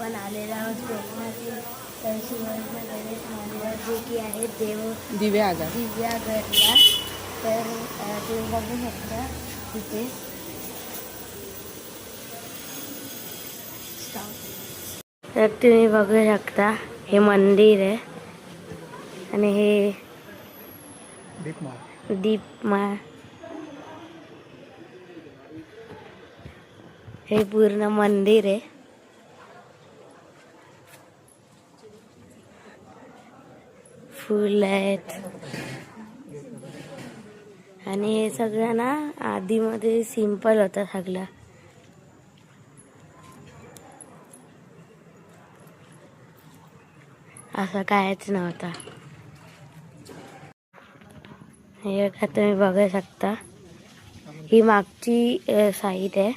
आपण आलेलो आहोत कोकणातील सुवर्ण गणेश मंदिरात, जे की आहे दिव्यागरला. तर तुम्ही बघू शकता तिथे तर तुम्ही बघू शकता हे मंदिर आहे आणि हे दीपमाळ हे पूर्ण मंदिर आहे. फुल आहेत आणि हे सगळं ना आधीमध्ये सिंपल होतं सगळं. असं कायच नव्हतं. हे का तुम्ही बघू शकता ही मागची साईड आहे.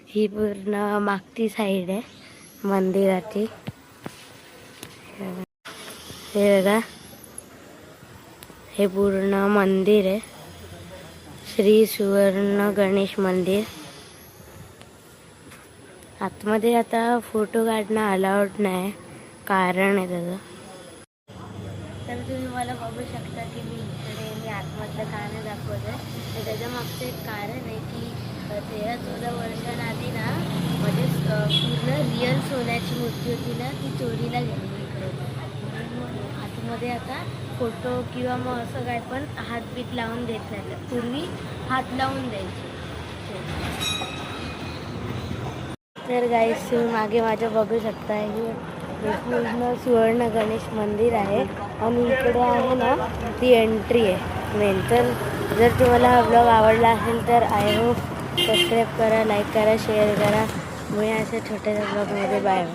ही पूर्ण मागची साईड आहे मंदिराची. हे बघा हे पूर्ण मंदिर आहे, श्री सुवर्ण गणेश मंदिर. आतमध्ये आता फोटो काढणं अलाउड नाही, कारण आहे त्याचं. तर तुम्ही मला बघू शकता की मी आतमधलं कारण दाखवतोय. तर त्याच्या मागचं एक कारण आहे की 13-14 वर्षांआधी ना म्हणजे पूर्ण रिअल सोन्याची मूर्ती होती ना, ती चोरीला गेली इकडे. म्हणून आतमध्ये आता फोटो किंवा मग असं काय पण हातबीत लावून देत नाही. पूर्वी हात लावून द्यायचे. तर गाईस तुम्ही मागे माझ्या बघू शकता हे पूर्ण सुवर्ण गणेश मंदिर आहे आणि इकडे आहे ना ती एंट्री आहे मेन. तर जर तुम्हाला हा ब्लॉग आवडला असेल तर आय होप सबस्क्राईब करा, लाईक करा, शेअर करा. मी अशा छोट्याशा ब्लॉगमध्ये बाय.